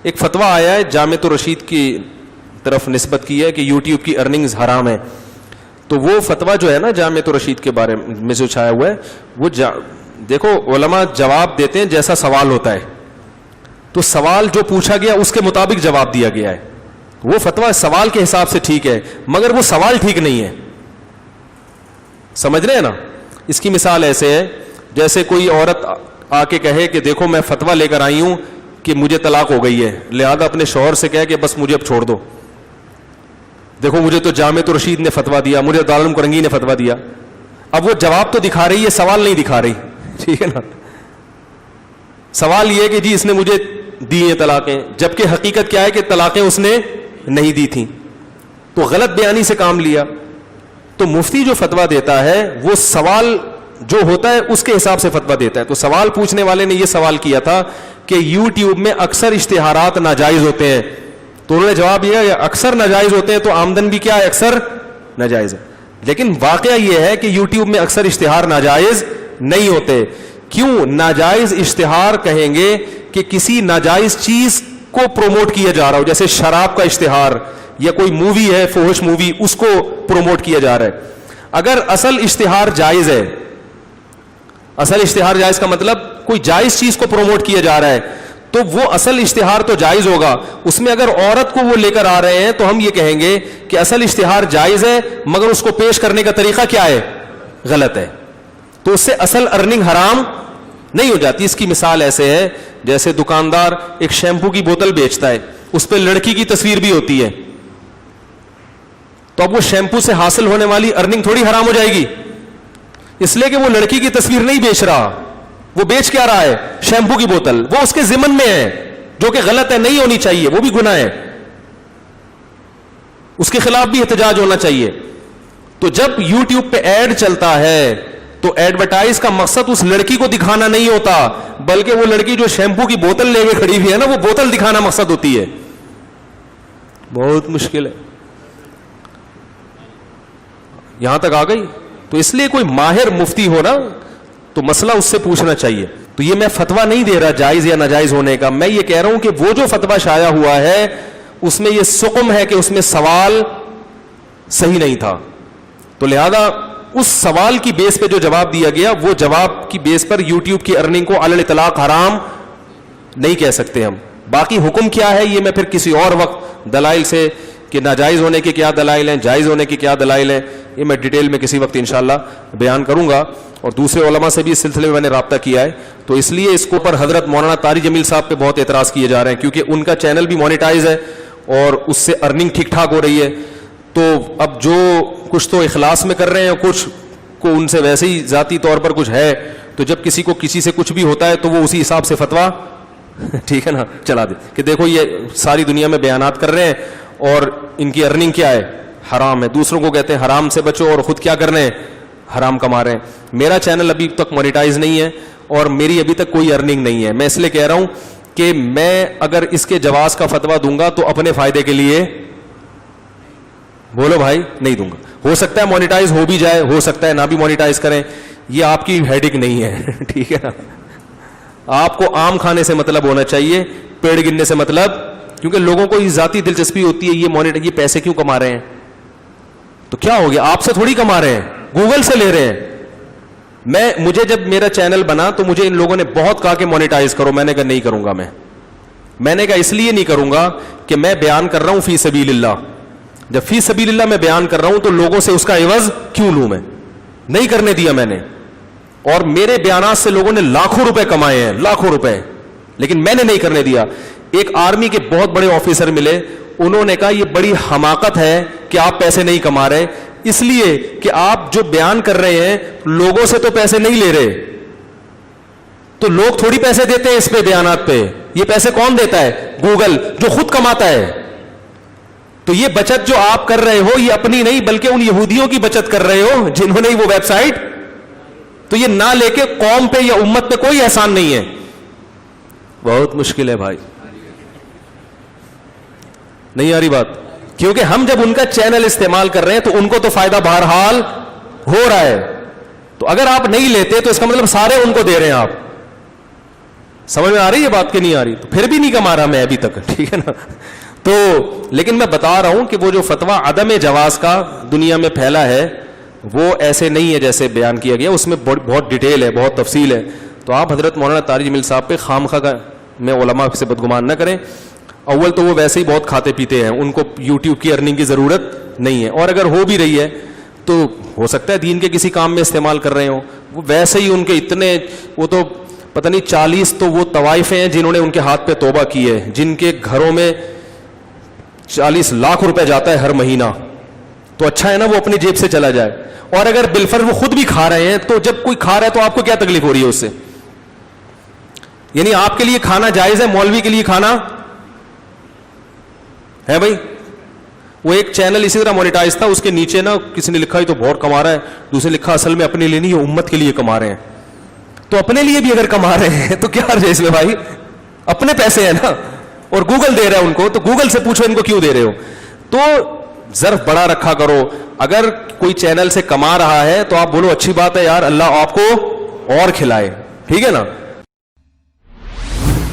ایک فتویٰ آیا ہے جامعۃ الرشید کی طرف نسبت کی ہے کہ یوٹیوب کی ارننگز حرام ہے. تو وہ فتویٰ جو ہے نا جامعۃ الرشید کے بارے میں جو چھایا ہوا ہے وہ دیکھو علماء جواب دیتے ہیں جیسا سوال ہوتا ہے, تو سوال جو پوچھا گیا اس کے مطابق جواب دیا گیا ہے. وہ فتویٰ سوال کے حساب سے ٹھیک ہے مگر وہ سوال ٹھیک نہیں ہے. سمجھ رہے ہیں نا؟ اس کی مثال ایسے ہے جیسے کوئی عورت آ کے کہے کہ دیکھو میں فتویٰ لے کر آئی ہوں کہ مجھے طلاق ہو گئی ہے, لہذا اپنے شوہر سے کہے کہ بس مجھے اب چھوڑ دو. دیکھو مجھے تو جامعۃ الرشید نے فتویٰ دیا, مجھے دارالعلوم کرنگی نے فتویٰ دیا. اب وہ جواب تو دکھا رہی ہے, سوال نہیں دکھا رہی. ٹھیک ہے نا؟ سوال یہ کہ جی اس نے مجھے دی ہیں طلاقیں, جبکہ حقیقت کیا ہے کہ طلاقیں اس نے نہیں دی تھیں. تو غلط بیانی سے کام لیا. تو مفتی جو فتویٰ دیتا ہے وہ سوال جو ہوتا ہے اس کے حساب سے فتویٰ دیتا ہے. تو سوال پوچھنے والے نے یہ سوال کیا تھا کہ یوٹیوب میں اکثر اشتہارات ناجائز ہوتے ہیں. تو انہوں نے جواب دیا اکثر ناجائز ہوتے ہیں تو آمدن بھی کیا ہے, اکثر ناجائز ہے. لیکن واقعہ یہ ہے کہ یوٹیوب میں اکثر اشتہار ناجائز نہیں ہوتے. کیوں ناجائز اشتہار کہیں گے؟ کہ کسی ناجائز چیز کو پروموٹ کیا جا رہا ہو, جیسے شراب کا اشتہار یا کوئی مووی ہے فحش مووی, اس کو پروموٹ کیا جا رہا ہے. اگر اصل اشتہار جائز ہے, اصل اشتہار جائز کا مطلب کوئی جائز چیز کو پروموٹ کیا جا رہا ہے, تو وہ اصل اشتہار تو جائز ہوگا. اس میں اگر عورت کو وہ لے کر آ رہے ہیں تو ہم یہ کہیں گے کہ اصل اشتہار جائز ہے مگر اس کو پیش کرنے کا طریقہ کیا ہے, غلط ہے. تو اس سے اصل ارننگ حرام نہیں ہو جاتی. اس کی مثال ایسے ہے جیسے دکاندار ایک شیمپو کی بوتل بیچتا ہے, اس پہ لڑکی کی تصویر بھی ہوتی ہے, تو اب وہ شیمپو سے حاصل ہونے والی ارننگ تھوڑی حرام ہو جائے گی, اس لیے کہ وہ لڑکی کی تصویر نہیں بیچ رہا. وہ بیچ کیا رہا ہے؟ شیمپو کی بوتل. وہ اس کے ضمن میں ہے جو کہ غلط ہے, نہیں ہونی چاہیے, وہ بھی گناہ ہے, اس کے خلاف بھی احتجاج ہونا چاہیے. تو جب یوٹیوب پہ ایڈ چلتا ہے تو ایڈورٹائز کا مقصد اس لڑکی کو دکھانا نہیں ہوتا, بلکہ وہ لڑکی جو شیمپو کی بوتل لے کے کھڑی ہوئی ہے نا, وہ بوتل دکھانا مقصد ہوتی ہے. بہت مشکل ہے, یہاں تک آ گئی. تو اس لیے کوئی ماہر مفتی ہو نا تو مسئلہ اس سے پوچھنا چاہیے. تو یہ میں فتویٰ نہیں دے رہا جائز یا ناجائز ہونے کا, میں یہ کہہ رہا ہوں کہ وہ جو فتویٰ شائع ہوا ہے اس میں یہ سقم ہے کہ اس میں سوال صحیح نہیں تھا. تو لہذا اس سوال کی بیس پہ جو جواب دیا گیا, وہ جواب کی بیس پر یوٹیوب کی ارننگ کو علی الاطلاق حرام نہیں کہہ سکتے ہم. باقی حکم کیا ہے یہ میں پھر کسی اور وقت دلائل سے, کہ ناجائز ہونے کے کیا دلائل ہیں, جائز ہونے کے کیا دلائل ہیں, یہ میں ڈیٹیل میں کسی وقت انشاءاللہ بیان کروں گا. اور دوسرے علماء سے بھی اس سلسلے میں نے رابطہ کیا ہے. تو اس لیے اس کو پر حضرت مولانا طاری جمیل صاحب پہ بہت اعتراض کیے جا رہے ہیں, کیونکہ ان کا چینل بھی مونیٹائز ہے اور اس سے ارننگ ٹھیک ٹھاک ہو رہی ہے. تو اب جو کچھ تو اخلاص میں کر رہے ہیں, کچھ کو ان سے ویسے ہی ذاتی طور پر کچھ ہے, تو جب کسی کو کسی سے کچھ بھی ہوتا ہے تو وہ اسی حساب سے فتویٰ ٹھیک ہے نا چلا دے کہ دیکھو یہ ساری دنیا میں بیانات کر رہے ہیں اور ان کی ارننگ کیا ہے, حرام ہے. دوسروں کو کہتے ہیں حرام سے بچو, اور خود کیا کر رہے ہیں, حرام کما رہے ہیں. میرا چینل ابھی تک مونیٹائز نہیں ہے اور میری ابھی تک کوئی ارننگ نہیں ہے. میں اس لیے کہہ رہا ہوں کہ میں اگر اس کے جواز کا فتویٰ دوں گا تو اپنے فائدے کے لیے, بولو بھائی, نہیں دوں گا. ہو سکتا ہے مونیٹائز ہو بھی جائے, ہو سکتا ہے نہ بھی مونیٹائز کریں, یہ آپ کی ہیڈک نہیں ہے. ٹھیک ہے نا, آپ کو آم کھانے سے مطلب ہونا چاہیے, پیڑ گننے سے مطلب, کیونکہ لوگوں کو ذاتی دلچسپی ہوتی ہے یہ پیسے کیوں کما رہے ہیں. تو کیا ہو گیا, آپ سے تھوڑی کما رہے ہیں, گوگل سے لے رہے ہیں. مجھے جب میرا چینل بنا تو مجھے ان لوگوں نے بہت کہا کہ مونیٹائز کرو, میں نے کہا نہیں کروں گا. میں نے کہا اس لیے نہیں کروں گا کہ میں بیان کر رہا ہوں فی سبیل اللہ. جب فی سبیل اللہ میں بیان کر رہا ہوں تو لوگوں سے اس کا عوض کیوں لوں؟ میں نہیں کرنے دیا میں نے. اور میرے بیانات سے لوگوں نے لاکھوں روپے کمائے ہیں, لاکھوں روپے, لیکن میں نے نہیں کرنے دیا. ایک آرمی کے بہت بڑے آفیسر ملے, انہوں نے کہا یہ بڑی حماقت ہے کہ آپ پیسے نہیں کما رہے, اس لیے کہ آپ جو بیان کر رہے ہیں لوگوں سے تو پیسے نہیں لے رہے, تو لوگ تھوڑی پیسے دیتے ہیں اس پہ بیانات پہ. یہ پیسے کون دیتا ہے؟ گوگل, جو خود کماتا ہے. تو یہ بچت جو آپ کر رہے ہو یہ اپنی نہیں بلکہ ان یہودیوں کی بچت کر رہے ہو جنہوں نے وہ ویب سائٹ, تو یہ نہ لے کے قوم پہ یا امت پہ کوئی احسان نہیں ہے. بہت مشکل ہے بھائی, نہیں آ رہی بات, کیونکہ ہم جب ان کا چینل استعمال کر رہے ہیں تو ان کو تو فائدہ بہرحال ہو رہا ہے. تو اگر آپ نہیں لیتے تو اس کا مطلب سارے ان کو دے رہے ہیں آپ. سمجھ میں آ رہی ہے بات کہ نہیں آ رہی؟ تو پھر بھی نہیں کما رہا میں ابھی تک, ٹھیک ہے نا. تو لیکن میں بتا رہا ہوں کہ وہ جو فتویٰ عدم جواز کا دنیا میں پھیلا ہے وہ ایسے نہیں ہے جیسے بیان کیا گیا, اس میں بہت ڈیٹیل ہے, بہت تفصیل ہے. تو آپ حضرت مولانا طارق جمیل صاحب پہ خامخواہ میں علماء سے بدگمان نہ کریں. اول تو وہ ویسے ہی بہت کھاتے پیتے ہیں, ان کو یوٹیوب کی ارننگ کی ضرورت نہیں ہے, اور اگر ہو بھی رہی ہے تو ہو سکتا ہے دین کے کسی کام میں استعمال کر رہے ہوں. وہ ویسے ہی ان کے اتنے, وہ تو پتہ نہیں 40 تو وہ طوائفیں ہیں جنہوں نے ان کے ہاتھ پہ توبہ کی ہے, جن کے گھروں میں 40 لاکھ روپے جاتا ہے ہر مہینہ. تو اچھا ہے نا وہ اپنی جیب سے چلا جائے. اور اگر بالفرض وہ خود بھی کھا رہے ہیں تو جب کوئی کھا رہا ہے تو آپ کو کیا تکلیف ہو رہی ہے اس سے؟ یعنی آپ کے لیے کھانا جائز ہے, مولوی کے لیے کھانا ہے بھائی. وہ ایک چینل اسی طرح مونیٹائز تھا, اس کے نیچے نا کسی نے لکھا ہی تو بہت کما رہا ہے, دوسرے لکھا اصل میں اپنے لیے نہیں, امت کے لیے کما رہے ہیں. تو اپنے لیے بھی اگر کما رہے ہیں تو کیا حرج ہے اس میں بھائی؟ اپنے پیسے ہیں نا, اور گوگل دے رہا ہے ان کو, تو گوگل سے پوچھو ان کو کیوں دے رہے ہو. تو ظرف بڑا رکھا کرو. اگر کوئی چینل سے کما رہا ہے تو آپ بولو اچھی بات ہے یار, اللہ آپ کو اور کھلائے, ٹھیک ہے نا.